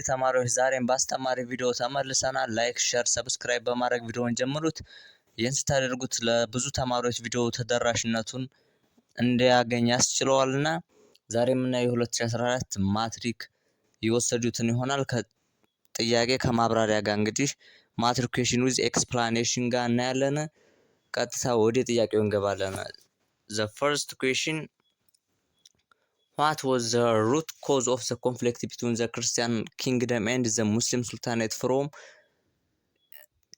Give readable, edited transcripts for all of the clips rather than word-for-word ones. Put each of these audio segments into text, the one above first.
ተማሪዎች ዛሬም ባስተማሪ ቪዲዮ ተመልሰናል። ላይክ፣ ሼር፣ ሰብስክራይብ በማድረግ ቪዲዮውን ጀምሩት። ይህን ስታደርጉት ለብዙ ተማሪዎች ቪዲዮ ተደራሽነቱን እንዲያገኝ ያስችለዋልና ዛሬ የምናየው የ2014 ማትሪክ የወሰዱትን ይሆናል። ከጥያቄ ከማብራሪያ ጋር እንግዲህ ማትሪክ ኩዌሽን ዊዝ ኤክስፕላኔሽን ጋር እናያለን። ቀጥታ ወደ ጥያቄው እንገባለን። The first question: What was the root cause of the conflict between the Christian kingdom and the Muslim Sultanate from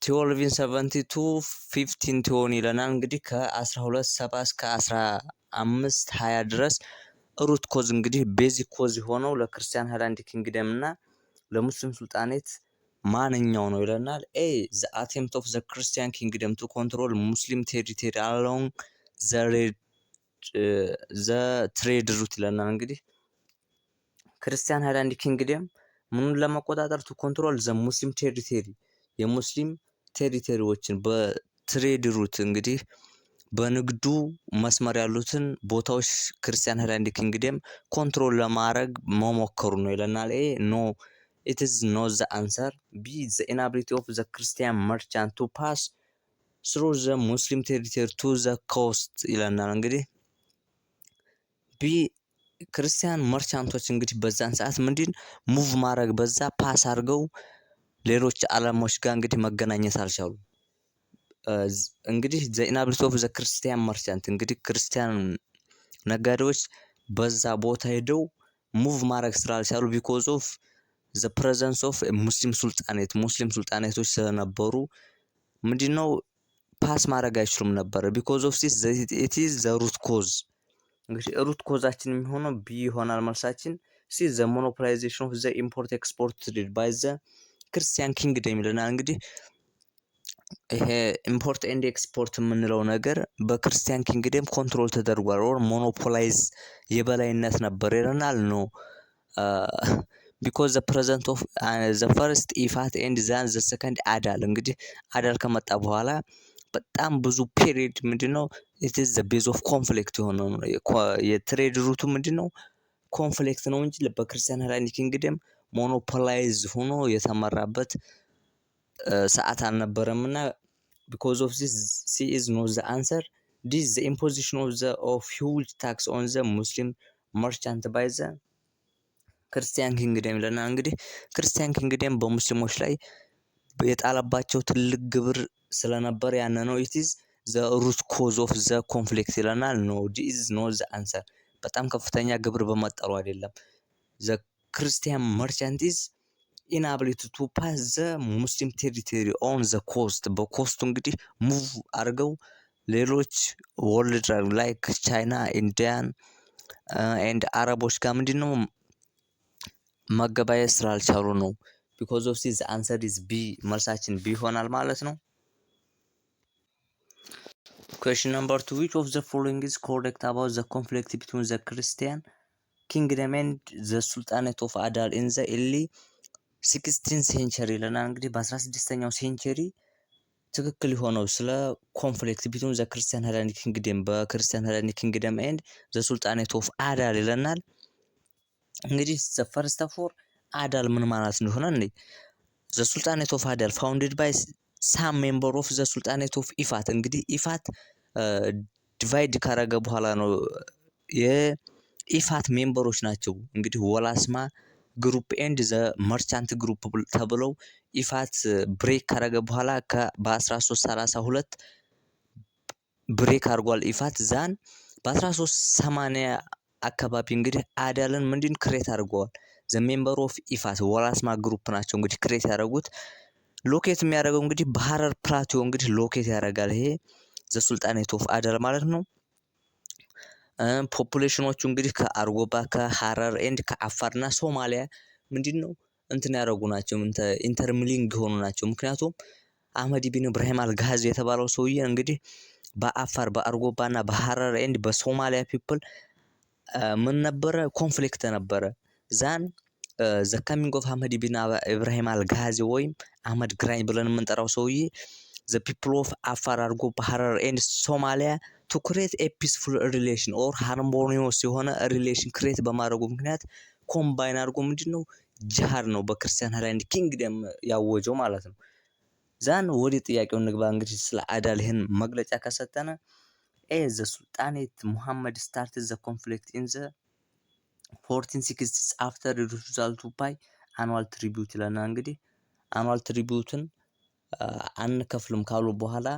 1270 to 1520 ይለናል። እንግዲህ ከ1270 እስከ 1520 ድረስ ሩት ኮዝ እንግዲህ ቤዚክ ኮዝ የሆነው ለክርስቲያን ሃይላንድ ኪንግደም እና ለሙስሊም ሱልጣኔት ማንኛው ነው ይለናል። ኤ the attempt of the Christian kingdom to control Muslim territory along the trade route ይለናል። እንግዲህ ክርስቲያን ሃይላንድ ኪንግደም ምኑን ለመቆጣጠር ቱ ኮንትሮል ዘ ሙስሊም ቴሪቶሪ የሙስሊም ቴሪቶሪዎችን በትሬድ ሩት እንግዲህ በንግዱ መስመር ያሉትን ቦታዎች ክርስቲያን ሃይላንድ ኪንግደም ኮንትሮል ለማድረግ መሞከሩ ነው ይለናል። ኤ ኖ it is not the answer. B the inability of the Christian merchant to pass through the Muslim territory to the coast ይለናል። እንግዲህ ቢ ክርስቲያን መርቻንቶች እንግዲህ በዛን ሰዓት ምንድን ሙቭ ማድረግ በዛ ፓስ አድርገው ሌሎች ዓለሞች ጋር እንግዲህ መገናኘት አልቻሉ። እንግዲህ the inability of the Christian merchant እንግዲህ ክርስቲያን ነጋዴዎች በዛ ቦታ ሄደው ሙቭ ማድረግ ስላልቻሉ because of the presence of ሙስሊም ሱልጣኔቶች ስለነበሩ ምንድነው ፓስ ማድረግ አይችሉም ነበር። because of this it is the root cause እንግዲህ ሩት ኮዛችን የሚሆነው ቢ ይሆናል መልሳችን። ሲ the monopolization of the import export trade by the Christian kingdom ይለናል። እንግዲህ ይሄ ኢምፖርት ኤንድ ኤክስፖርት የምንለው ነገር በክርስቲያን ኪንግደም ኮንትሮል ተደርጓል or monopolize የበላይነት ነበር ይለናል። ነው because the present of the first ኢፋት and then the second አዳል እንግዲህ አዳል ከመጣ በኋላ በጣም ብዙ ፔሪድ ምንድነው it is the base of conflict የሆነው የትሬድ ሩቱ ምንድነው ኮንፍሊክት ነው እንጂ በክርስቲያን ሃይላንድ ኪንግደም ሞኖፖላይዝ ሆኖ የተመራበት ሰዓት አልነበረምና because of this C is not the answer. This the imposition of huge tax on the Muslim merchant by the ክርስቲያን ኪንግደም ይለናል። እንግዲህ ክርስቲያን ኪንግደም በሙስሊሞች ላይ የጣለባቸው ትልቅ ግብር ስለነበር ያን ነው it is the root cause of the conflict ይለናል። no this is not the answer በጣም ከፍተኛ ግብር በመጣሉ አይደለም። the Christian merchant is inability to pass the Muslim territory on the coast በኮስቱ እንግዲህ ሙቭ አድርገው ሌሎች ወርልድ ላይክ ቻይና ኢንዲያን ኤንድ አረቦች ጋር ምንድነው መገበያየት ስላልቻሉ ነው። because of this answer is B መልሳችን B ይሆናል ማለት ነው። question number 2: which of the following is correct about the conflict between the Christian kingdom and the Sultanate of Adal in the early 16th century ይለናል። እንግዲህ በ16ኛው ሴንቸሪ ትክክል የሆነው ስለ ኮንፍሊክት ቢትዊን ዘ ክርስቲያን ሃይላንድ ኪንግደም በክርስቲያን ሃይላንድ ኪንግደም ኤንድ ዘ ሱልጣኔት ኦፍ አዳል ይለናል። እንግዲህ ዘ ፈርስት ኦፍ ኦል አዳል ምን ማለት እንደሆነ እንዴ ዘ ሱልጣኔት ኦፍ አዳል ፋውንድድ ባይ ሳም ሜምበር ኦፍ ዘ ሱልጣኔት ኦፍ ኢፋት እንግዲህ ኢፋት ዲቫይድ ካረገ በኋላ ነው የኢፋት ሜምበሮች ናቸው እንግዲህ ወላስማ ግሩፕ ኤንድ ዘ መርቻንት ግሩፕ ተብለው ኢፋት ብሬክ ካረገ በኋላ በ1332 ብሬክ አድርጓል ኢፋት ዛን በ1380 አካባቢ እንግዲህ አዳልን ምንድን ክሬት አድርገዋል። ዘ ሜምበር ኦፍ ኢፋት ወላስማ ግሩፕ ናቸው እንግዲህ ክሬት ያደረጉት። ሎኬት የሚያደርገው እንግዲህ በሐረር ፕላቶ እንግዲህ ሎኬት ያደርጋል። ይሄ ዘ ሱልጣኔት ኦፍ አዳል ማለት ነው። ፖፑሌሽኖቹ እንግዲህ ከአርጎባ ከሐረር ኤንድ ከአፋርና ሶማሊያ ምንድነው እንትን ያደረጉ ናቸው ኢንተርሚሊንግ ሆኑ ናቸው። ምክንያቱም አህመድ ኢብን ኢብራሂም አልጋዚ የተባለው ሰውዬ እንግዲህ በአፋር በአርጎባና በሐረር ኤንድ በሶማሊያ ፒፕል ምን ነበረ ኮንፍሊክት ነበረ። ዛን ዘ ካሚንግ ኦፍ አህመድ ኢብን ኢብራሂም አልጋዚ ወይም አህመድ ግራኝ ብለን የምንጠራው ሰውዬ ዘ ፒፕል ኦፍ አፋር አርጎባ ሐረር ኤንድ ሶማሊያ to create a peaceful relation or harmonious የሆነ ሪሌሽን ክሬት በማድረጉ ምክንያት ኮምባይን አድርጎ ምንድነው ጅሃድ ነው በክርስቲያን ሃይላንድ ኪንግደም ያወጀው ማለት ነው። ዛን ወደ ጥያቄው እንግባ። እንግዲህ ስለ አዳል ይህን መግለጫ ከሰጠነ ዘ ሱልጣኔት ሙሐመድ started the conflict in the 1460s after the refusal to pay annual tribute ይለናል። እንግዲህ annual tributeን አንከፍልም ካሉ በኋላ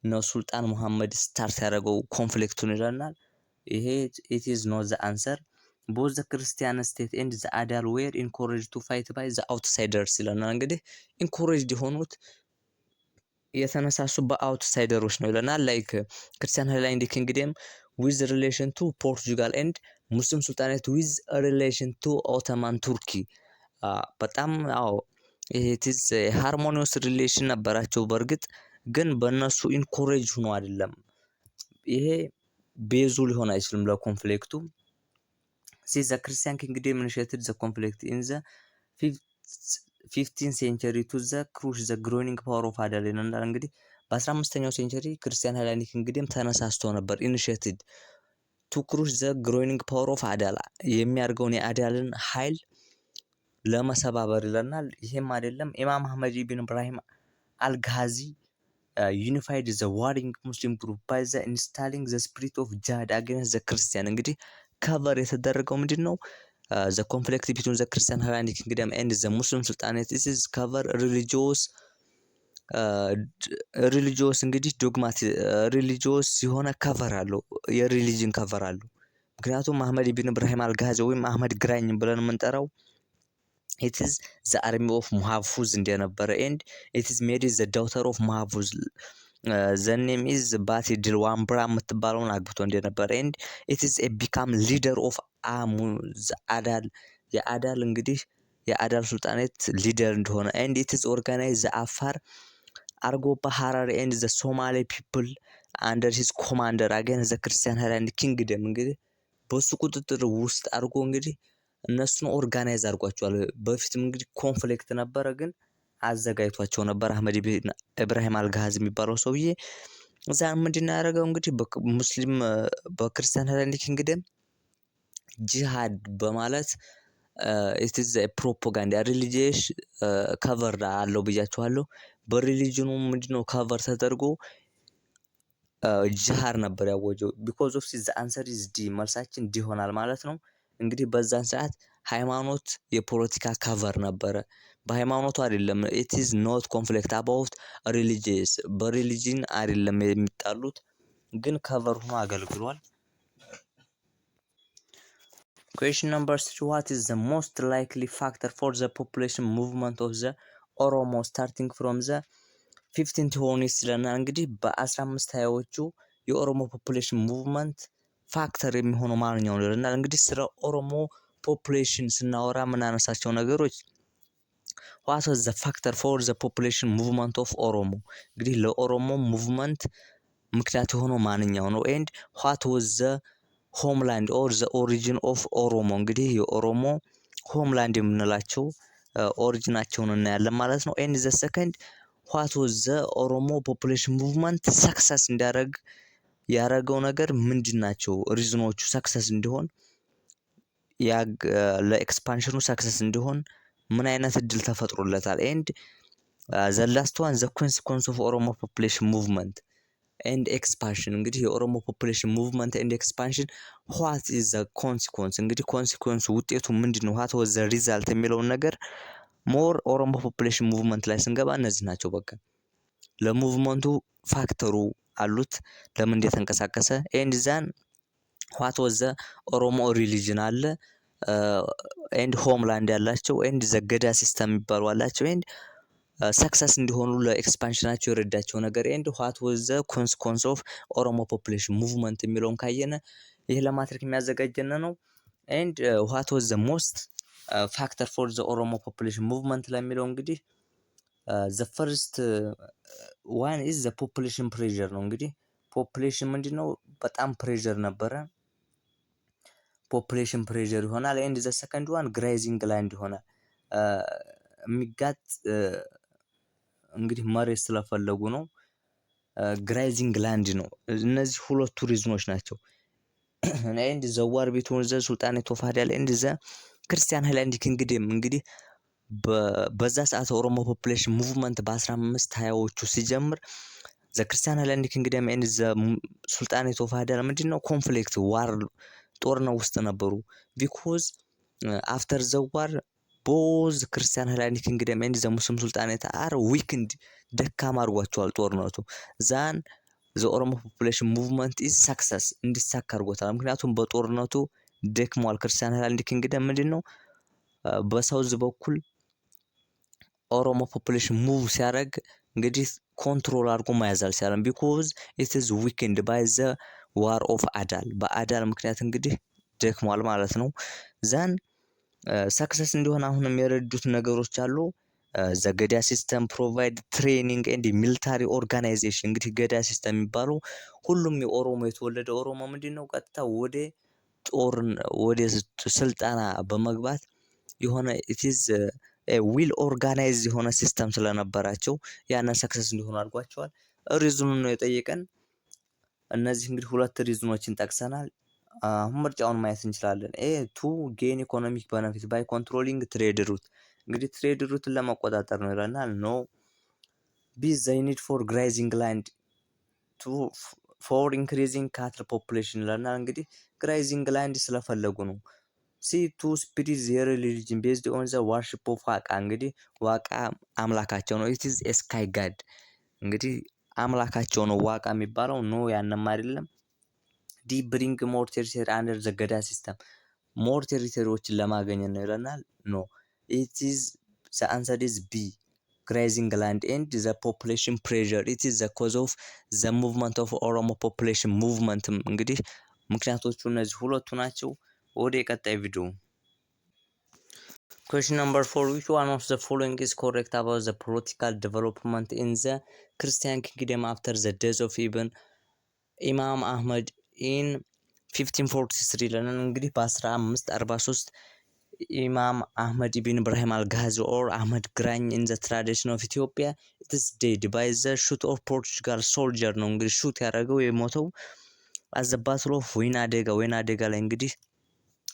ነው ሱልጣን ሙሐመድ ስታርት ያደረገው ኮንፍሊክቱን ይለናል። ይሄ it is not the answer. both the Christian state and the Adal were encouraged to fight by the outsiders ይለናል። እንግዲህ encouraged የሆኑት የተነሳሱ በአውትሳይደሮች ነው ይለናል። ላይክ ክርስቲያን ሃይላንድ ኪንግደም with relation to Portugal and ሙስሊም ሱልጣኔት with relation to Ottoman Turkey በጣም it is ሃርሞኒየስ ሪሌሽን ነበራቸው። በእርግጥ ግን በእነሱ ኢንኮሬጅ ሆኖ አይደለም። ይሄ ቤዙ ሊሆን አይችልም ለኮንፍሊክቱ። the Christian kingdom initiated the conflict in the 15th century to the crush the growing power of Adal ይለናል። እንግዲህ በ15ኛው ሴንቸሪ ክርስቲያን ሃይላንድ ኪንግደም ተነሳስቶ ነበር ኢኒሺየትድ ቱ ክሩሽ ዘ ግሮዊንግ ፓወር ኦፍ አዳል የሚያርገውን የአዳልን ኃይል ለመሰባበር ይለናል። ይሄም አይደለም ኢማም አህመድ ኢብን ኢብራሂም አልጋዚ ዩኒፋይድ ዘ ዋሪንግ ሙስሊም ግሩፕ ባይ ዘ ኢንስታሊንግ ዘ ስፒሪት ኦፍ ጂሃድ አጌንስት ዘ ክርስቲያን። እንግዲህ ከቨር የተደረገው ምንድነው? the conflict between the Christian Hellenic Kingdom and the Muslim Sultanate is cover religious እንግዲህ ዶግማት religious የሆነ ከቨር አለው የሪሊጅን ከቨር አለው። ምክንያቱም አህመድ ኢብን ኢብራሂም አልጋዚ ወይም አህመድ ግራኝ ብለን የምንጠራው it is the army of ሙሐፉዝ እንደነበረ and it is made the daughter of ሙሐፉዝ the name is ባቲ ድልዋምብራ የምትባለውን አግብቶ እንደነበረ and it is a become leader of አዳል የአዳል እንግዲህ የአዳል ሱልጣኔት ሊደር እንደሆነ and it is organized the አፋር አርጎባ ሐራሪ and the Somali people under his commander against the Christian Hellenic Kingdom። እንግዲህ በሱ ቁጥጥር ውስጥ አርጎ እንግዲህ እነሱን ኦርጋናይዝ አርጓቸዋል። በፊትም እንግዲህ ኮንፍሊክት ነበረ ግን አዘጋጅቷቸው ነበር አህመድ ኢብራሂም አልጋዚ የሚባለው ሰውዬ። እዛ ምንድነው ያደረገው? እንግዲህ በሙስሊም በክርስቲያን ሃይላንድ ኪንግደም ጂሃድ በማለት it is a propaganda religious cover አለው ብያችኋለሁ። በሪሊጅኑ ምንድነው ከቨር ተደርጎ ጂሃድ ነበር ያወጀው። because of the answer is d መልሳችን d ይሆናል ማለት ነው። እንግዲህ በዛን ሰዓት ሃይማኖት የፖለቲካ ከቨር ነበረ። በሃይማኖቱ አይደለም it is not conflict about religious በሪሊጅን አይደለም የሚጣሉት ግን ከቨር ሆኖ አገልግሏል። question number 3 what is the most likely factor for the population movement of the Oromo starting from the 1520s ይለናል። እንግዲህ በ1520ዎቹ የኦሮሞ ፖፑሌሽን ሙቭመንት ፋክተር የሚሆነው ማንኛው ነው ይለናል። እንግዲህ ስለ ኦሮሞ ፖፑሌሽን ስናወራ ምን አነሳቸው ነገሮች what was the factor for the population movement of ኦሮሞ እንግዲህ ለኦሮሞ ሙቭመንት ምክንያት የሆነው ማንኛው ነው and what was the homeland or the origin of ኦሮሞ እንግዲህ የኦሮሞ ሆምላንድ የምንላቸው ኦሪጂናቸውን እናያለን ማለት ነው። and the second what was the ኦሮሞ ፖፑሌሽን ሙቭመንት ሰክሰስ እንዲያደርግ ያረገው ነገር ምንድናቸው? ሪዝኖቹ ሰክሰስ እንዲሆን ለኤክስፓንሽኑ ሰክሰስ እንዲሆን ምን አይነት እድል ተፈጥሮለታል? and the last one the consequence of ኦሮሞ ፖፑሌሽን ሙቭመንት and expansion እንግዲህ የኦሮሞ ፖፑሌሽን ሙቭመንት and expansion what is the consequence እንግዲህ ኮንሲኩዌንሱ ውጤቱ ምንድነው? what was the result የሚለውን ነገር ሞር ኦሮሞ ፖፑሌሽን ሙቭመንት ላይ ስንገባ እነዚህ ናቸው። በቃ ለሙቭመንቱ ፋክተሩ አሉት ለምን እንደተንቀሳቀሰ and then what was the ኦሮሞ ሪሊጅን አለ and homeland ያላቸው and the ገዳ ሲስተም ይባሉ አላቸው and ሰክሰስ እንዲሆኑ ለኤክስፓንሽናቸው የረዳቸው ነገር and what was the consequence of ኦሮሞ ፖፑሌሽን ሙቭመንት የሚለውን ካየነ ይሄ ለማትሪክ የሚያዘጋጀነ ነው። and what was the most factor for the ኦሮሞ ፖፑሌሽን ሙቭመንት ለሚለው እንግዲህ the first one is the population pressure ነው። እንግዲህ ፖፑሌሽን ምንድነው? በጣም ፕሬሸር ነበረ ፖፑሌሽን ፕሬሸር ይሆናል and the second one grazing land ይሆናል። የሚጋጥ እንግዲህ መሬት ስለፈለጉ ነው grazing land ነው። እነዚህ ሁለቱ ሪዝኖች ናቸው and the war between the sultanate of Adal and the ክርስቲያን ሃይላንድ ኪንግደም እንግዲህ በዛ ሰዓት ኦሮሞ ፖፑሌሽን ሙቭመንት በ1520ዎቹ ሲጀምር ዘ ክርስቲያን ሃይላንድ ኪንግደም ኤንድ ዘ ሱልጣኔት ኦፍ አዳል ምንድነው ኮንፍሊክት ዋር ጦርነት ውስጥ ነበሩ። ቢኮዝ አፍተር ዘ ዋር ቦዝ ክርስቲያን ሃይላንድ ኪንግደም ኤንድ ዘ ሙስሊም ሱልጣኔት አር ዊክንድ ደካማ አድርጓቸዋል ጦርነቱ። ዛን ዘ ኦሮሞ ፖፑሌሽን ሙቭመንት ኢዝ ሰክሰስ እንዲሳካ አድርጎታል። ምክንያቱም በጦርነቱ ደክሟል። ክርስቲያን ሃይላንድ ኪንግደም ምንድነው በሳውዝ በኩል ኦሮሞ ፖፑሌሽን ሙቭ ሲያደርግ እንግዲህ ኮንትሮል አድርጎ መያዝ አልቻለም። ቢኮዝ ኢት ኢዝ ዊክንድ ባይ ዘ ዋር ኦፍ አዳል በአዳል ምክንያት እንግዲህ ደክሟል ማለት ነው። ዛን ሰክሰስ እንዲሆን አሁንም የረዱት ነገሮች አሉ። ዘ ገዳ ሲስተም ፕሮቫይድ ትሬኒንግ ኤንድ ሚሊታሪ ኦርጋናይዜሽን እንግዲህ ገዳ ሲስተም የሚባለው ሁሉም የኦሮሞ የተወለደ ኦሮሞ ምንድነው ቀጥታ ወደ ስልጠና በመግባት የሆነ ኢት ኢዝ ዊል ኦርጋናይዝ የሆነ ሲስተም ስለነበራቸው ያንን ሰክሰስ እንዲሆን አድርጓቸዋል። ሪዝኑን ነው የጠየቀን። እነዚህ እንግዲህ ሁለት ሪዝኖችን ጠቅሰናል። አሁን ምርጫውን ማየት እንችላለን። ቱ ጌን ኢኮኖሚክ ቤነፊት ባይ ኮንትሮሊንግ ትሬድ ሩት እንግዲህ ትሬድ ሩትን ለመቆጣጠር ነው ይለናል። ኖ ቢ ዘ ኒድ ፎር ግራይዚንግ ላንድ ቱ ፎር ኢንክሪዚንግ ካትል ፖፑሌሽን ይለናል። እንግዲህ ግራይዚንግ ላንድ ስለፈለጉ ነው። ሲ ቱ ስፒሪት ዜር ሪሊጅን ቤዝድ ኦን ዘ ዋርሺፕ ኦፍ ዋቃ እንግዲህ ዋቃ አምላካቸው ነው። ኢት ኢዝ ኤ ስካይ ጋድ እንግዲህ አምላካቸው ነው ዋቃ የሚባለው። ኖ ያንም አይደለም። ዲ ብሪንግ ሞር ቴሪቶሪ አንደር ዘ ገዳ ሲስተም ሞር ቴሪቶሪዎችን ለማገኘት ነው ይለናል። ኖ ኢት ኢዝ ዘ አንሰር ኢዝ ቢ ግራይዚንግ ላንድ ኤንድ ዘ ፖፑሌሽን ፕሬዠር ኢት ኢዝ ዘ ኮዝ ኦፍ ዘ ሙቭመንት ኦፍ ኦሮሞ ፖፑሌሽን ሙቭመንትም እንግዲህ ምክንያቶቹ እነዚህ ሁለቱ ናቸው። ወደ ቀጣይ ቪዲዮ question number 4 which one of the following is correct about the political development in the Christian kingdom after the death of Imam Ahmad in 1543 ለነን እንግዲህ በ1543 ኢማም አህመድ ኢብን ኢብራሂም አልጋዚ ኦር አህመድ ግራኝ in the tradition of Ethiopia it is dead by the shoot of Portugal soldier ነው እንግዲህ ሹት ያደረገው የሞተው at the battle of ወይና ደጋ ላይ እንግዲህ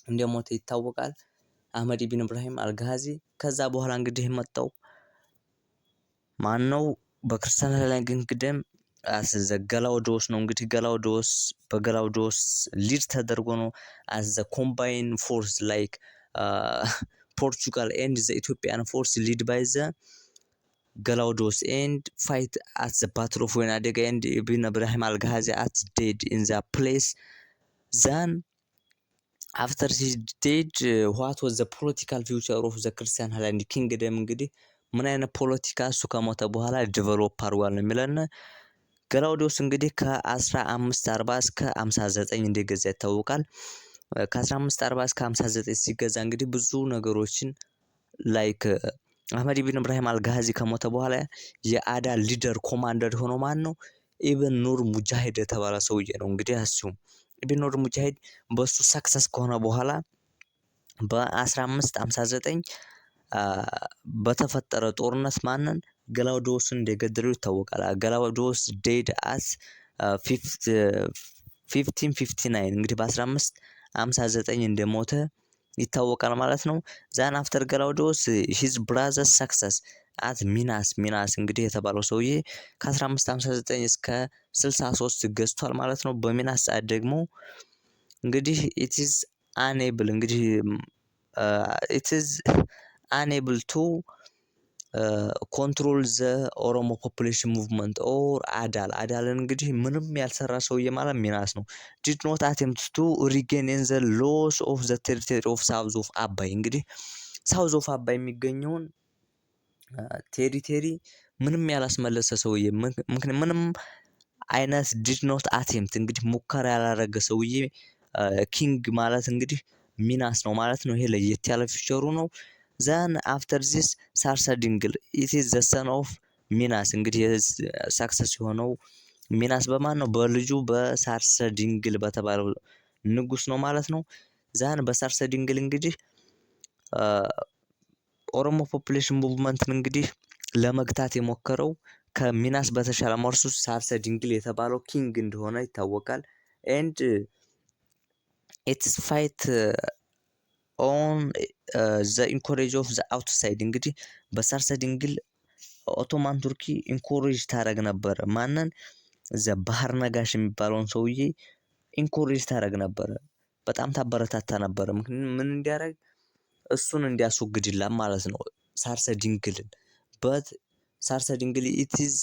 እንደሞተ ይታወቃል። አህመድ ኢብን ኢብራሂም አልጋዚ ከዛ በኋላ እንግዲህ መጣው ማነው በክርስቲያን ላይ ኪንግደም አዘ ገላውዶስ ነው እንግዲህ ገላውዶስ በገላውዶስ ሊድ ተደርጎ ነው as the combined force like Portugal and the Ethiopian force lead by the Galaudos and fight at the battle of Wenadega and Ibn Ibrahim al-Ghazi at dead in the place. Then after he dead what was the political future of the Christian Highland Kingdom እንግዲህ ምን አይነት ፖለቲካ እሱ ከሞተ በኋላ ዲቨሎፕ አድርጓል ነው የሚለን። ገላውዲዮስ እንግዲህ ከ1540 እስከ 59 እንደገዛ ይታወቃል። ከ1540 እስከ 59 ሲገዛ እንግዲህ ብዙ ነገሮችን ላይክ አህመድ ኢብን ኢብራሂም አልጋዚ ከሞተ በኋላ የአዳ ሊደር ኮማንደር ሆኖ ማን ነው ኢብን ኑር ሙጃሂድ የተባለ ሰውዬ ነው። እንግዲህ አስዩም ኢብን ኑር ሙጃሂድ በሱ ሰክሰስ ከሆነ በኋላ በ1559 በተፈጠረ ጦርነት ማንን ገላውዲዮስን እንደገደለው ይታወቃል። ገላውዲዮስ ዴድ አስ 1559 እንግዲህ በ1559 እንደሞተ ይታወቃል ማለት ነው። ዛን አፍተር ገላውዲዮስ ሂዝ ብራዘር ሰክሰስ አት ሚናስ እንግዲህ የተባለው ሰውዬ ከ1559 እስከ 63 ገዝቷል ማለት ነው። በሚናስ ሰዓት ደግሞ እንግዲህ it is unable to control the ኦሮሞ ፖፑሌሽን ሙቭመንት ኦር አዳልን እንግዲህ ምንም ያልሰራ ሰውዬ ማለት ሚናስ ነው። did not attempt to regain in the loss of the territory of south of አባይ እንግዲህ ሳውዝ ኦፍ አባይ የሚገኘውን ቴሪቶሪ ምንም ያላስመለሰ ሰውዬ ምንም አይነት did not attempt እንግዲህ ሙከራ ያላረገ ሰውዬ ኪንግ ማለት እንግዲህ ሚናስ ነው ማለት ነው። ይሄ ለየት ያለ ፊቸሩ ነው። then after this ሳርሰ ድንግል it is the son of ሚናስ እንግዲህ ሰክሰስ የሆነው ሚናስ በማን ነው በልጁ በሳርሰ ድንግል በተባለው ንጉስ ነው ማለት ነው። ዛን በሳርሰ ድንግል እንግዲህ ኦሮሞ ፖፑሌሽን ሙቭመንትን እንግዲህ ለመግታት የሞከረው ከሚናስ በተሻለ መርሱ ሳርሰ ድንግል የተባለው ኪንግ እንደሆነ ይታወቃል። and its fight ኦን ዘ ኢንኮሬጅ ኦፍ ዘ አውትሳይድ እንግዲህ በሳርሰ ድንግል ኦቶማን ቱርኪ ኢንኮሬጅ ታደርግ ነበረ። ማንን? ዘ ባህር ነጋሽ የሚባለውን ሰውዬ ኢንኮሬጅ ታደርግ ነበረ። በጣም ታበረታታ ነበረ። ምን እንዲያደርግ? እሱን እንዲያስወግድላት ማለት ነው ሳርሰ ድንግልን። በት ሳርሰ ድንግል ኢት ኢዝ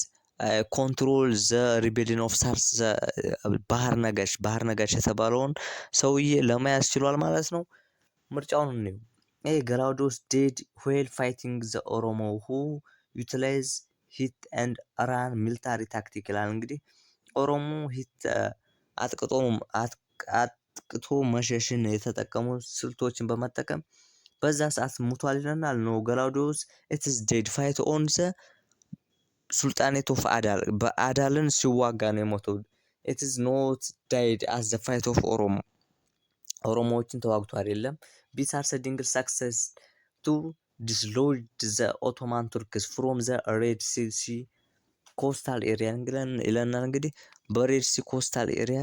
ኮንትሮል ዘ ሪቤሊን ኦፍ ሳርሰ ባህር ነጋሽ የተባለውን ሰውዬ ለመያዝ ችሏል ማለት ነው። ምርጫውን እንየው። ኤ ገላውዲዮስ ዴድ ዌል ፋይቲንግ ዘ ኦሮሞ ሁ ዩቲላይዝ ሂት ኤንድ ራን ሚሊታሪ ታክቲክ ይላል። እንግዲህ ኦሮሞ ሂት አጥቅቶ መሸሽን የተጠቀሙ ስልቶችን በመጠቀም በዛ ሰዓት ሙቷል ይለናል። ኖ ገላውዲዮስ ኢትስ ዴድ ፋይት ኦን ዘ ሱልጣኔት ኦፍ አዳል በአዳልን ሲዋጋ ነው የሞተው። ኢትስ ኖት ዳይድ አዝ ዘ ፋይት ኦፍ ኦሮሞ ኦሮሞዎችን ተዋግቶ አይደለም። ቢሳርሰ ድንግል ሳክሰስ ቱ ዲስሎጅ ዘ ኦቶማን ቱርክስ ፍሮም ዘ ሬድ ሲ ኮስታል ኤሪያ ይለናል። እንግዲህ በሬድ ሲ ኮስታል ኤሪያ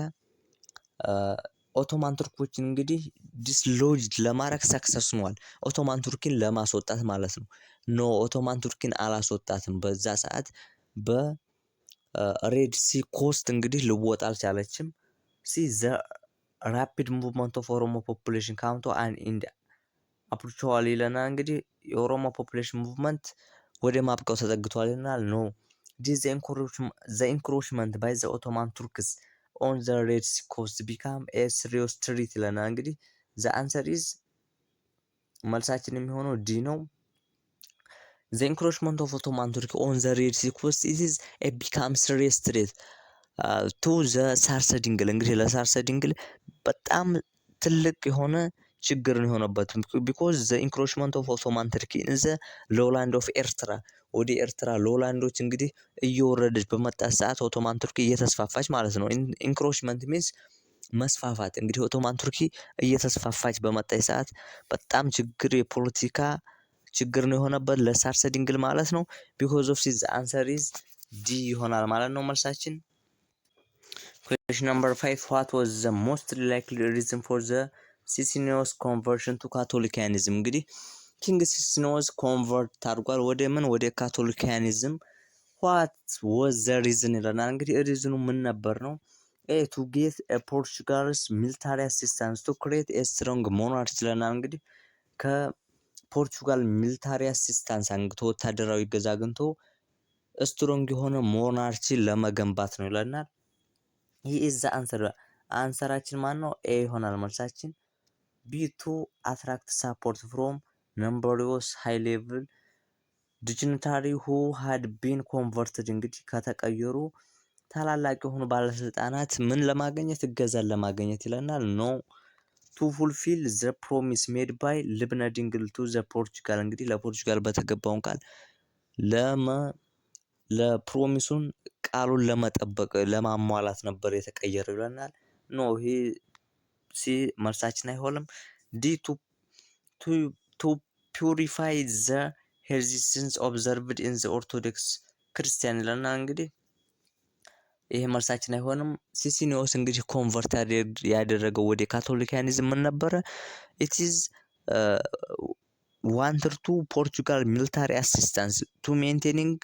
ኦቶማን ቱርኮችን እንግዲህ ዲስሎጅ ለማድረግ ሰክሰስ ሆኗል። ኦቶማን ቱርኪን ለማስወጣት ማለት ነው። ኖ ኦቶማን ቱርኪን አላስወጣትም። በዛ ሰዓት በሬድ ሲ ኮስት እንግዲህ ልወጣ አልቻለችም። ሲ ዘ ራፒድ ሙቭመንት ኦፍ ኦሮሞ ፖፑሌሽን ካምቶ አን ኢንድ አፕሮችዋል ይለናል። እንግዲህ የኦሮሞ ፖፑሌሽን ሙቭመንት ወደ ማብቃው ተጠግቷል ይለናል። ኖ ዲስ ዘ ኢንክሮችመንት ባይ ዘ ኦቶማን ቱርክስ ኦን ዘ ሬድ ሲ ኮስት ቢካም ኤ ሲሪየስ ትሪት ይለናል። እንግዲህ ዘ አንሰር ኢዝ መልሳችን የሚሆነው ዲ ነው። ዘ ኢንክሮችመንት ኦፍ ኦቶማን ቱርክ ኦን ዘ ሬድ ሲ ኮስት ኢዝ ኤ ቢካም ሲሪየስ ትሪት ቱ ዘ ሳርሰ ድንግል እንግዲህ ለሳርሰ ድንግል በጣም ትልቅ የሆነ ችግር ነው የሆነበት። ቢኮዝ ዘ ኢንክሮችመንት ኦፍ ኦቶማን ቱርኪ ኢን ዘ ሎላንድ ኦፍ ኤርትራ ወደ ኤርትራ ሎላንዶች እንግዲህ እየወረደች በመጣት ሰዓት ኦቶማን ቱርኪ እየተስፋፋች ማለት ነው። ኢንክሮችመንት ሚንስ መስፋፋት። እንግዲህ ኦቶማን ቱርኪ እየተስፋፋች በመጣች ሰዓት በጣም ችግር የፖለቲካ ችግር ነው የሆነበት ለሳርሰ ድንግል ማለት ነው። ቢኮዝ ኦፍ ዚስ አንሰር ኢዝ ዲ ይሆናል ማለት ነው መልሳችን። Question number 5 what was the most likely reason for the ሲሲኒዮስ ኮንቨርሽን ቱ ካቶሊካኒዝም? እንግዲህ ኪንግ ሲሲኒዮስ ኮንቨርት ታርጓል ወደ ምን? ወደ ካቶሊካኒዝም። what was the reason ይለናል። እንግዲህ ሪዝኑ ምን ነበር ነው? ኤ to get a Portugal's military assistance to create a strong monarchy ይለናል። እንግዲህ ከፖርቹጋል ሚሊታሪ አሲስታንስ አንግቶ ወታደራዊ ገዛ አግኝቶ ስትሮንግ የሆነ ሞናርቺ ለመገንባት ነው ይለናል። ይህ ኢዝ ዘ አንሰር። አንሰራችን ማን ነው? ኤ ይሆናል መልሳችን። ቢ ቱ አትራክት ሳፖርት ፍሮም ነምበሪዮስ ሃይ ሌቭል ዲግኒታሪ ሁ ሃድ ቢን ኮንቨርትድ እንግዲህ ከተቀየሩ ታላላቅ የሆኑ ባለስልጣናት ምን ለማግኘት? እገዛን ለማግኘት ይለናል። ኖ ቱ ፉልፊል ዘ ፕሮሚስ ሜድ ባይ ልብነ ድንግል ቱ ዘ ፖርቹጋል እንግዲህ ለፖርቹጋል በተገባውን ቃል ለፕሮሚሱን ቃሉን ለመጠበቅ ለማሟላት ነበር የተቀየረው ይለናል። ኖ ይሄ ሲ መልሳችን አይሆንም። ዲ ቱ ፒውሪፋይ ዘ ሄርዚስንስ ኦብዘርቭድ ኢን ዘ ኦርቶዶክስ ክርስቲያን ይለናል። እንግዲህ ይሄ መልሳችን አይሆንም። ሲሲኒዮስ እንግዲህ ኮንቨርት ያደረገው ወደ ካቶሊካኒዝም ምን ነበረ? ኢት ኢዝ ዋንትድ ቱ ፖርቹጋል ሚሊታሪ አሲስታንስ ቱ ሜንቴኒንግ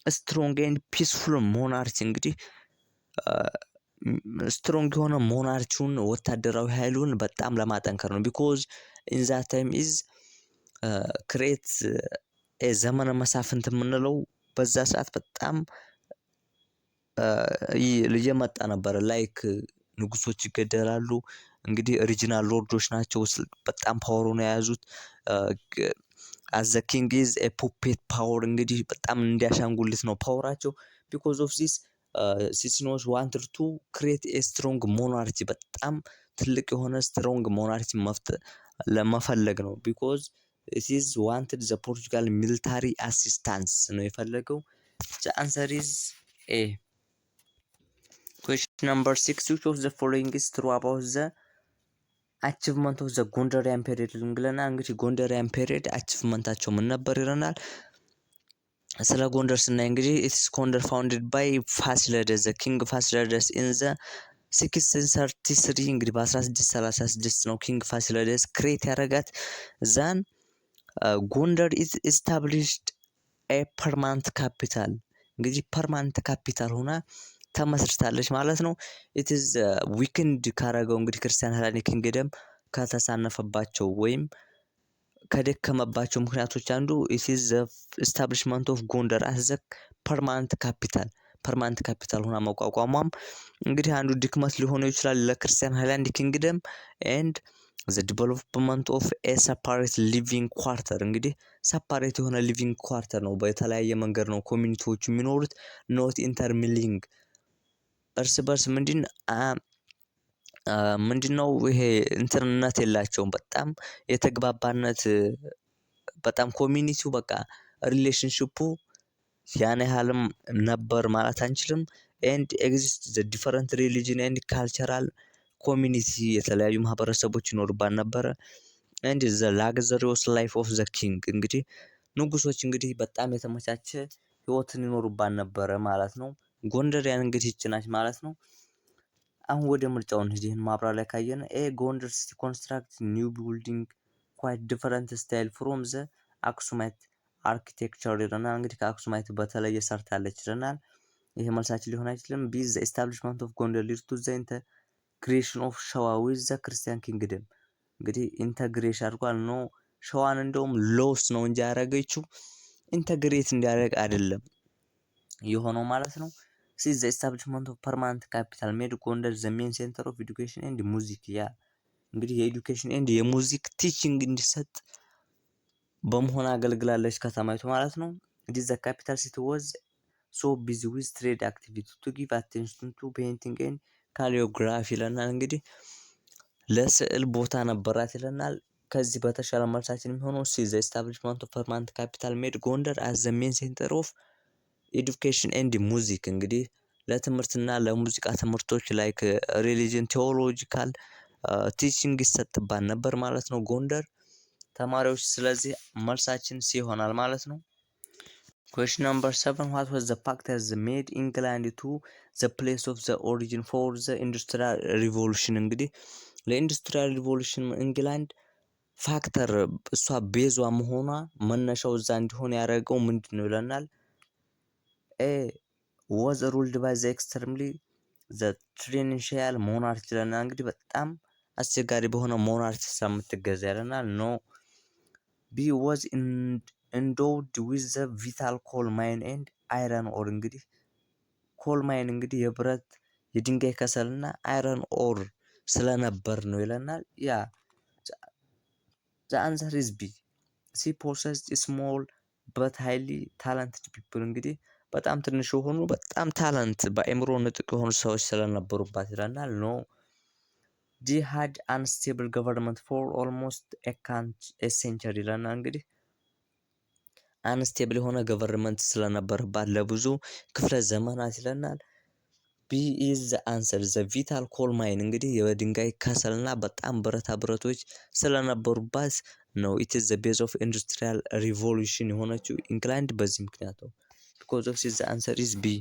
ስትሮንግ ኤንድ ፒስፉል ሞናርቺ እንግዲህ ስትሮንግ የሆነ ሞናርቺውን ወታደራዊ ኃይሉን በጣም ለማጠንከር ነው። ቢኮዝ ኢን ዛት ታይም ኢዝ ክሬት ዘመነ መሳፍንት የምንለው በዛ ሰዓት በጣም እየመጣ ነበረ። ላይክ ንጉሶች ይገደላሉ። እንግዲህ ሪጂናል ሎርዶች ናቸው በጣም ፓወሩን የያዙት። አዘ ኪንግ ኢዝ ኤ ፑፔት ፓወር እንግዲህ በጣም እንዲያሻንጉልት ነው ፓወራቸው። ቢኮዝ ኦፍ ዚስ ሲሲኒዮስ ዋንትድ ቱ ክሬት ኤ ስትሮንግ ሞናርቺ በጣም ትልቅ የሆነ ስትሮንግ ሞናርቺ ለመፈለግ ነው። ቢኮዝ ኢት ኢዝ ዋንትድ ዘ ፖርቹጋል ሚሊታሪ አሲስታንስ ነው የፈለገው። ዘ አንሰር ኢዝ ኤ። Question number 6 which of the following is true about the achievement of the ጎንደሪያን ፔሪድ እንግለና እንግዲህ ጎንደሪያን ፔሪድ አቺቭመንታቸው ምን ነበር ይለናል። ስለ ጎንደር ስናይ እንግዲህ ኢትስ ጎንደር ፋውንድድ ባይ ፋሲለደስ ዘ ኪንግ ፋሲለደስ ኢን ዘ 1633 እንግዲህ በ1636 ነው ኪንግ ፋሲለደስ ክሬት ያደረጋት። ዛን ጎንደር ኢዝ ኤስታብሊሽድ ኤ ፐርማንት ካፒታል እንግዲህ ፐርማንት ካፒታል ሆና ተመስርታለች ማለት ነው። ኢትዝ ዊክንድ ካረገው እንግዲህ ክርስቲያን ሄሌኒክ ኪንግደም ከተሳነፈባቸው ወይም ከደከመባቸው ምክንያቶች አንዱ ኢትዝ ኤስታብሊሽመንት ኦፍ ጎንደር አዝ ዘ ፐርማንት ካፒታል ሆና መቋቋሟም እንግዲህ አንዱ ድክመት ሊሆነው ይችላል ለክርስቲያን ሄሌኒክ ኪንግደም። ኤንድ ዘ ዲቨሎፕመንት ኦፍ ኤ ሰፓሬት ሊቪንግ ኳርተር እንግዲህ ሰፓሬት የሆነ ሊቪንግ ኳርተር ነው። በተለያየ መንገድ ነው ኮሚኒቲዎች የሚኖሩት። ኖት ኢንተርሚሊንግ እርስ በርስ ምንድነው ይሄ እንትንነት የላቸውም። በጣም የተግባባነት በጣም ኮሚኒቲው በቃ ሪሌሽንሺፑ ያን ያህልም ነበር ማለት አንችልም። ኤንድ ኤግዚስት ዘ ዲፈረንት ሪሊጅን ኤንድ ካልቸራል ኮሚኒቲ የተለያዩ ማህበረሰቦች ይኖሩባት ነበረ። ኤንድ ዘ ላግዘሪዮስ ላይፍ ኦፍ ዘ ኪንግ እንግዲህ ንጉሶች እንግዲህ በጣም የተመቻቸ ህይወትን ይኖሩባት ነበረ ማለት ነው። ጎንደሪያን እንግዲህ ይህች ናች ማለት ነው። አሁን ወደ ምርጫው እንሂድ። ይህን ማብራሪያ ካየን ጎንደር ሲቲ ኮንስትራክት ኒው ቢልዲንግ ኳይት ዲፈረንት ስታይል ፍሮም ዘ አክሱማይት አርኪቴክቸር ይለናል። እንግዲህ ከአክሱማይት በተለየ ሰርታለች ይለናል። ይሄ መልሳችን ሊሆን አይችልም። ቢ ዘ ኤስታብሊሽመንት ኦፍ ጎንደር ሊድ ቱ ዘ ኢንተግሬሽን ኦፍ ሸዋ ዊዝ ዘ ክርስቲያን ኪንግደም እንግዲህ ኢንተግሬሽን አድርጓል። ኖ ሸዋን እንደውም ሎስ ነው እንጂ ያደረገችው ኢንተግሬት እንዲያደርግ አይደለም የሆነው ማለት ነው። ሲ ዘ ኤስታብሊሽመንት ኦፍ ፐርማነንት ካፒታል ሜድ ጎንደር ዘ ሜን ሴንተር ኦፍ ኤዱኬሽን ኤንድ ሙዚክ ያ እንግዲህ የኤዱኬሽን ኤንድ የሙዚክ ቲቺንግ እንዲሰጥ በመሆን አገልግላለች ከተማይቱ ማለት ነው። ኢት ዘ ካፒታል ሲቲ ዋዝ ሶ ቢዚ ዊዝ ትሬድ አክቲቪቲ ቱ ጊቭ አቴንሽን ቱ ፔይንቲንግ ኤንድ ካሊዮግራፊ ይለናል። እንግዲህ ለስዕል ቦታ ነበራት ይለናል። ከዚህ በተሻለ መልሳችን የሚሆነው ሲ ዘ ኤስታብሊሽመንት ኦፍ ፐርማነንት ካፒታል ሜድ ጎንደር አዝ ዘ ሜን ሴንተር ኦፍ ኤዱኬሽን ኤንድ ሙዚክ እንግዲህ ለትምህርትና ለሙዚቃ ትምህርቶች ላይክ ሪሊጅን ቴዎሎጂካል ቲቺንግ ይሰጥባት ነበር ማለት ነው ጎንደር ተማሪዎች። ስለዚህ መልሳችን ሲ ይሆናል ማለት ነው። Question number 7 what was the factor that made England to the place of the origin for the industrial revolution እንግዲህ ለኢንዱስትሪያል ሪቮሉሽን ኢንግላንድ ፋክተር እሷ ቤዟ መሆኗ መነሻው እዛ እንዲሆን ያደረገው ምንድን ነው ይለናል። ኤ was ruled by the extremely the tyrannical monarch ይለናል። እንግዲህ በጣም አስቸጋሪ በሆነ ሞናርች ስለምትገዛ ይለናል። ኖ ቢ was endowed with the vital coal mine and iron ore እንግዲህ ኮል ማይን እንግዲህ የብረት የድንጋይ ከሰልና አይረን ኦር ስለነበር ነው ይለናል። ያ the answer is B she possessed small but highly talented people እንግዲህ በጣም ትንሽ የሆኑ በጣም ታለንት በአእምሮ ንጥቅ የሆኑ ሰዎች ስለነበሩባት ይለናል። ኖ ዲ had unstable government for almost a century ይለናል። እንግዲህ አንስቴብል የሆነ ገቨርንመንት ስለነበረባት ለብዙ ክፍለ ዘመናት ይለናል። ቢ ኢዝ ዘ አንሰር ዘ ቪታል ኮል ማይን እንግዲህ የድንጋይ ከሰልና በጣም ብረታ ብረቶች ስለነበሩባት ነው ኢት ኢዝ ዘ ቤዝ ኦፍ ኢንዱስትሪያል ሪቮሉሽን የሆነችው ኢንግላንድ በዚህ ምክንያት ነው። ቢኮዝ ኦፍ ዘ አንሰር ኢዝ ቢ።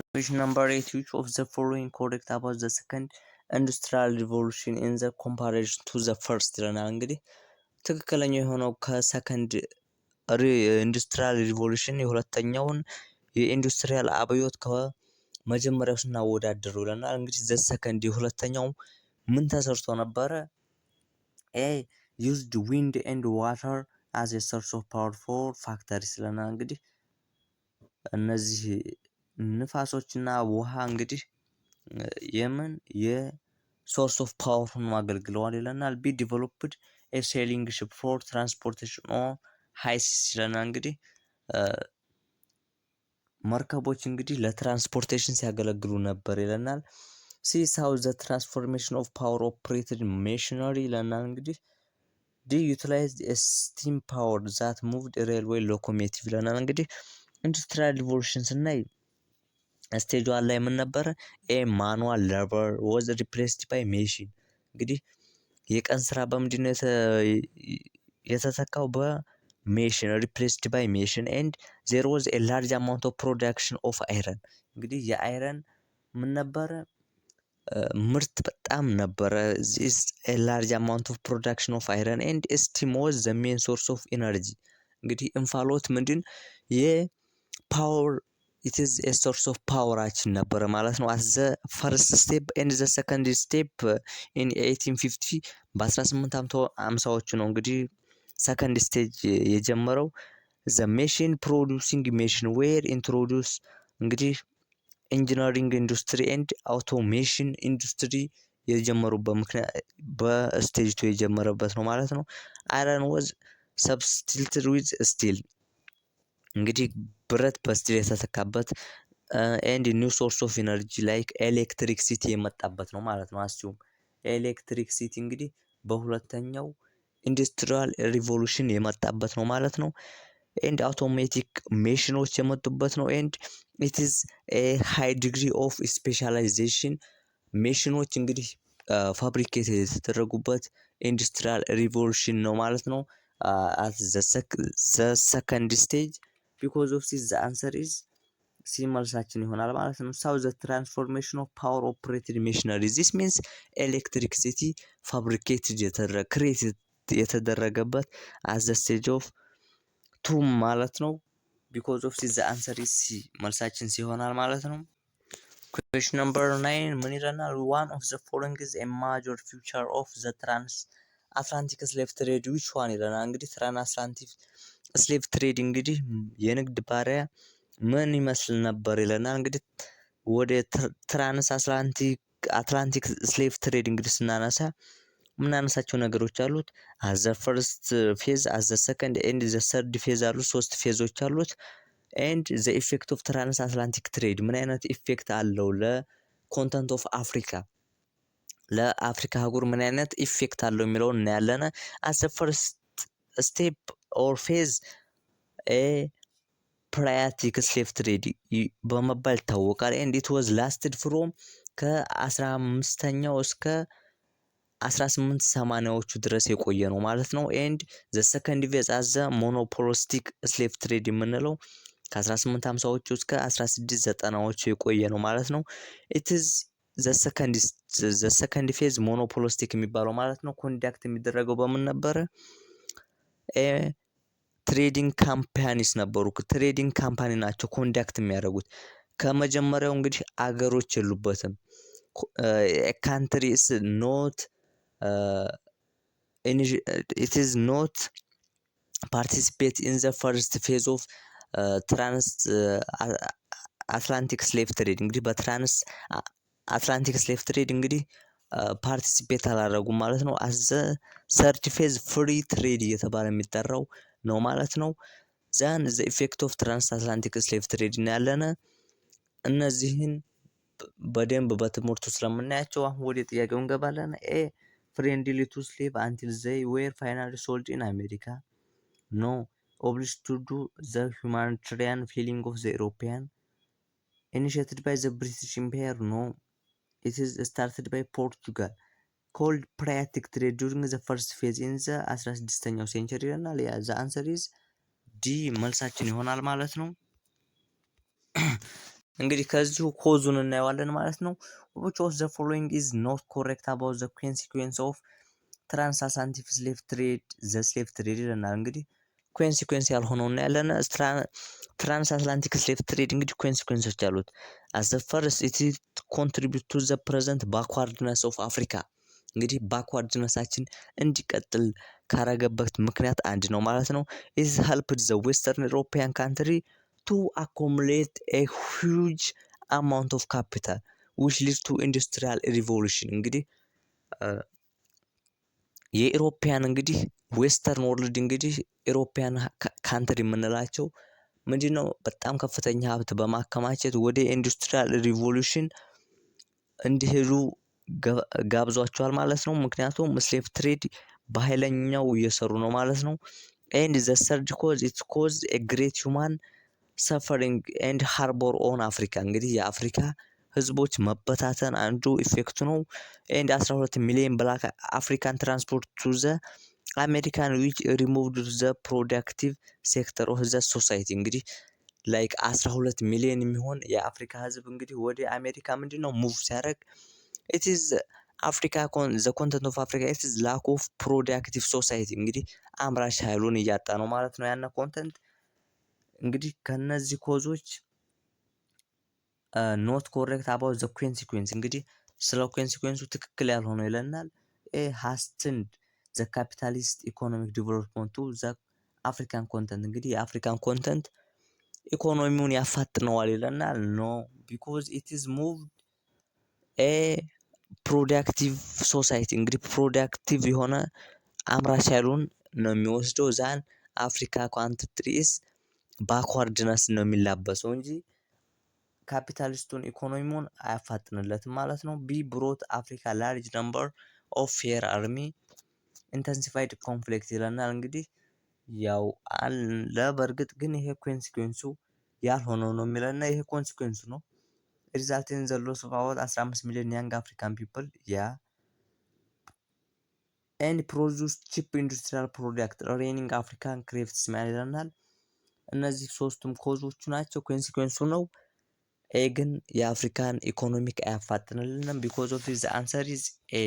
Question number 8 which of the following correct about the second industrial revolution in the comparison to the first ይለናል። እንግዲህ ትክክለኛ የሆነው ከሰከንድ ኢንዱስትሪያል ሪቮሉሽን የሁለተኛውን የኢንዱስትሪያል አብዮት ከመጀመሪያው ስናወዳድር ይለናል። እንግዲህ ዘ ሰከንድ የሁለተኛው ምን ተሰርቶ ነበረ? ኤ used wind and water as a source of power for factories ይለናል። እንግዲህ እነዚህ ንፋሶችና ውሃ እንግዲህ የምን የሶርስ ኦፍ ፓወር ሆኖ አገልግለዋል ይለናል። ቢ ዲቨሎፕድ ኤ ሴሊንግ ሺፕ ፎር ትራንስፖርቴሽን ኦን ሃይ ሲስ ይለናል። እንግዲህ መርከቦች እንግዲህ ለትራንስፖርቴሽን ሲያገለግሉ ነበር ይለናል። ሲ ሃው ዘ ትራንስፎርሜሽን ኦፍ ፓወር ኦፕሬትድ ሜሽነሪ ይለናል። እንግዲህ ዲ ዩቲላይዝድ ኤ ስቲም ፓወር ዛት ሙቭድ ሬልዌይ ሎኮሞቲቭ ይለናል። እንግዲህ ኢንዱስትሪያል ሪቮሉሽን ስናይ ስቴጅ ዋን ላይ ምን ነበረ? ኤ ማኑዋል ሌበር ዋዝ ሪፕሌስድ ባይ ሜሽን እንግዲህ የቀን ስራ በምንድን ነው የተተካው? በሜሽን ሪፕሌስድ ባይ ሜሽን ኤንድ ዜር ዋዝ ኤ ላርጅ አማውንት ኦፍ ፕሮዳክሽን ኦፍ አይረን እንግዲህ የአይረን ምን ነበረ ምርት በጣም ነበረ። this a large amount of production of iron and steam was the main source of energy። እንግዲህ እንፋሎት ምንድን የፓወር it is a source of powerችን ነበረ ማለት ነው። as the first step and the second step in 1850 በ1850ዎቹ ነው እንግዲህ ሰከንድ ስቴጅ የጀመረው the machine producing machine were introduced። እንግዲህ ኢንጂነሪንግ ኢንዱስትሪ ኤንድ አውቶሜሽን ኢንዱስትሪ የጀመሩበት ምክንያት በስቴጅ 2 የጀመረበት ነው ማለት ነው። አይረን ወዝ ሰብስቲትዩትድ ዊዝ ስቲል እንግዲህ ብረት በስቲል የተተካበት ኤንድ ኒው ሶርስ ኦፍ ኢነርጂ ላይክ ኤሌክትሪክሲቲ የመጣበት ነው ማለት ነው። አስዩም ኤሌክትሪክሲቲ እንግዲህ በሁለተኛው ኢንዱስትሪያል ሪቮሉሽን የመጣበት ነው ማለት ነው። ኤንድ አውቶሜቲክ ሜሽኖች የመጡበት ነው። ኤንድ ኢት ኢዝ ኤ ሃይ ዲግሪ ኦፍ ስፔሻላይዜሽን ሜሽኖች እንግዲህ ፋብሪኬት የተደረጉበት ኢንዱስትሪያል ሪቮሉሽን ነው ማለት ነው። አት ዘ ሰከንድ ስቴጅ ቢኮዝ ኦፍ ዚስ ዘ አንሰር ኢዝ ሲ መልሳችን ይሆናል ማለት ነው። ሳው ዘ ትራንስፎርሜሽን ኦፍ ፓወር ኦፕሬትድ ሜሽነሪ ዚስ ሚንስ ኤሌክትሪክሲቲ ፋብሪኬትድ የተደረገበት አት ዘ ስቴጅ ኦፍ ቱ ማለት ነው። ቢኮዝ ኦፍ ዚስ ዘ አንሰር ኢዝ ሲ መልሳችን ሲሆናል ማለት ነው። ኩዌሽን ነምበር 9 ምን ይለናል? ዋን ኦፍ ዘ ፎሎዊንግ ኢዝ ኤ ማጆር ፊውቸር ኦፍ ዘ ትራንስ አትላንቲክ ስሌቭ ትሬድ ዊች ዋን ይለናል። እንግዲህ ትራንስ አትላንቲክ ስሌቭ ትሬድ እንግዲህ የንግድ ባሪያ ምን ይመስል ነበር ይለናል። እንግዲህ ወደ ትራንስ አትላንቲክ ስሌቭ ትሬድ እንግዲህ ስናነሳ ምናነሳቸው ነገሮች አሉት። አዘ ፈርስት ፌዝ አዘ ሰከንድ ኤንድ ዘ ሰርድ ፌዝ አሉት። 3 ፌዞች አሉት። ኤንድ ዘ ኢፌክት ኦፍ ትራንስ አትላንቲክ ትሬድ ምን አይነት ኢፌክት አለው ለኮንተንት ኦፍ አፍሪካ ለአፍሪካ አህጉር ምን አይነት ኢፌክት አለው የሚለውን እናያለን። አዘ ፈርስት ስቴፕ ኦር ፌዝ ኤ ፕራያቲክ ስሌቭ ትሬድ በመባል ይታወቃል። ኤንድ ኢት ዋዝ ላስትድ ፍሮም ከ15ኛው እስከ 1880ዎቹ ድረስ የቆየ ነው ማለት ነው። ኤንድ ዘ ሰከንድ ፌዝ አዘ ሞኖፖሊስቲክ ስሌቭ ትሬድ የምንለው ከ1850ዎቹ እስከ 1690ዎቹ የቆየ ነው ማለት ነው። ኢት ኢዝ ዘ ሰከንድ ፌዝ ሞኖፖሊስቲክ የሚባለው ማለት ነው። ኮንዳክት የሚደረገው በምን ነበረ? ትሬዲንግ ካምፓኒስ ነበሩ። ትሬዲንግ ካምፓኒ ናቸው ኮንዳክት የሚያደርጉት። ከመጀመሪያው እንግዲህ አገሮች የሉበትም። ካንትሪ ኢስ ኖት ኢት ኢዝ ኖት ፓርቲሲፔት ኢን ዘ ፈርስት ፌዝ ኦፍ ትራንስ አትላንቲክ ስሌቭ ትሬድ እንግዲህ በትራንስ አትላንቲክ ስሌቭ ትሬድ እንግዲህ ፓርቲሲፔት አላደረጉም ማለት ነው። አዘ ሰርድ ፌዝ ፍሪ ትሬድ እየተባለ የሚጠራው ነው ማለት ነው። ዛን ዘ ኢፌክት ኦፍ ትራንስ አትላንቲክ ስሌቭ ትሬድ እናያለን። እነዚህን በደንብ በትምህርቱ ስለምናያቸው አሁን ወደ ጥያቄው እንገባለን። ኤ ፍሬንድሊ ቱ ስሌቭ አንቲል ዘይ ዌር ፋይናሊ ሶልድ ኢን አሜሪካ ኖ ኦብሊጅድ ቱ ዱ ዘ ሁማኒታሪያን ፊሊንግ ኦፍ ዘ ኢሮፒያን ኢኒሺየትድ ባይ ዘ ብሪቲሽ ኢምፓየር ኖ ኢት ኢዝ ስታርትድ ባይ ፖርቱጋል ኮልድ ፕራያቲክ ትሬድ ዱሪንግ ዘ ፈርስት ፌዝ ኢን ዘ 16ኛው ሴንቸሪ ይለናል። ዘ አንሰር ኢዝ ዲ መልሳችን ይሆናል ማለት ነው። እንግዲህ ከዚሁ ኮዙን እናየዋለን ማለት ነው። which of the following is not correct about the consequence of transatlantic slave trade the slave trade ይለናል። እንግዲህ ኮንሲኩዌንስ ያልሆነው እናያለን። ትራንስአትላንቲክ ስሌቭ ትሬድ እንግዲህ ኮንሲኩዌንሶች አሉት። as the first it contribute to the present backwardness of Africa እንግዲህ ባክዋርድነሳችን እንዲቀጥል ካረገበት ምክንያት አንድ ነው ማለት ነው። is helped the western European country to accumulate a huge amount of capital which leads to industrial revolution እንግዲህ የኢሮፒያን እንግዲህ ዌስተርን ወርልድ እንግዲህ ኢሮፒያን ካንትሪ የምንላቸው ምንድነው በጣም ከፍተኛ ሀብት በማከማቸት ወደ ኢንዱስትሪያል ሪቮሉሽን እንዲሄዱ ጋብዟቸዋል ማለት ነው። ምክንያቱም ስሌቭ ትሬድ በኃይለኛው እየሰሩ ነው ማለት ነው። ኤንድ ዘ ሰርድ ኮዝ ኢት ኮዝ ኤ ግሬት ሁማን ሰፈሪንግ ኤንድ ሃርቦር ኦን አፍሪካ እንግዲህ የአፍሪካ ህዝቦች መበታተን አንዱ ኢፌክቱ ነው። ኤንድ 12 ሚሊዮን ብላክ አፍሪካን ትራንስፖርት ቱ ዘ አሜሪካን ዊች ሪሙቭድ ዘ ፕሮዳክቲቭ ሴክተር ኦፍ ዘ ሶሳይቲ እንግዲህ ላይክ 12 ሚሊዮን የሚሆን የአፍሪካ ህዝብ እንግዲህ ወደ አሜሪካ ምንድነው ሙቭ ሲያደርግ it is Africa the content of Africa it is lack of productive society እንግዲህ አምራች ኃይሉን እያጣ ነው ማለት ነው ያነ ኮንተንት። እንግዲህ ከነዚህ ኮዞች ኖት ኮሬክት አባውት ዘ ኮንሲኩዌንስ እንግዲህ ስለ ኮንሲኩዌንሱ ትክክል ያልሆነው ይለናል። ሃስትንድ ዘ ካፒታሊስት ኢኮኖሚክ ዲቨሎፕመንት ቱ ዘ አፍሪካን ኮንተንት እንግዲህ የአፍሪካን ኮንተንት ኢኮኖሚውን ያፋጥነዋል ይለናል። ኖ ቢኮዝ ኢት ኢዝ ሙቭድ ፕሮዳክቲቭ ሶሳይቲ እንግዲህ ፕሮዳክቲቭ የሆነ አምራች ኃይሉን ነው የሚወስደው። ዛን አፍሪካ ካንትሪስ ባክዋርድነስ ነው የሚላበሰው እንጂ ካፒታሊስቱን ኢኮኖሚውን አያፋጥንለትም ማለት ነው። ቢ ብሮት አፍሪካ ላርጅ ነምበር ኦፍ ፌር አርሚ ኢንተንሲፋይድ ኮንፍሊክት ይለናል። እንግዲህ ያው አለ በእርግጥ ግን ይሄ ኮንሲኩዌንሱ ያልሆነው ነው የሚለና ይሄ ኮንሲኩዌንሱ ነው። ሪዛልቲንግ ዘ ሎስ ኦፍ አባውት 15 ሚሊዮን ያንግ አፍሪካን ፒፕል ያ ኤንድ ፕሮዲውስ ቺፕ ኢንዱስትሪያል ፕሮዳክት ሬኒንግ አፍሪካን ክሬፍትስ ይለናል። እነዚህ ሶስቱም ኮዞቹ ናቸው። ኮንሲኩዌንሱ ነው። ኤ ግን የአፍሪካን ኢኮኖሚክ አያፋጥንልንም። ቢኮዝ ኦፍ ዘ አንሰር ኢዝ ኤ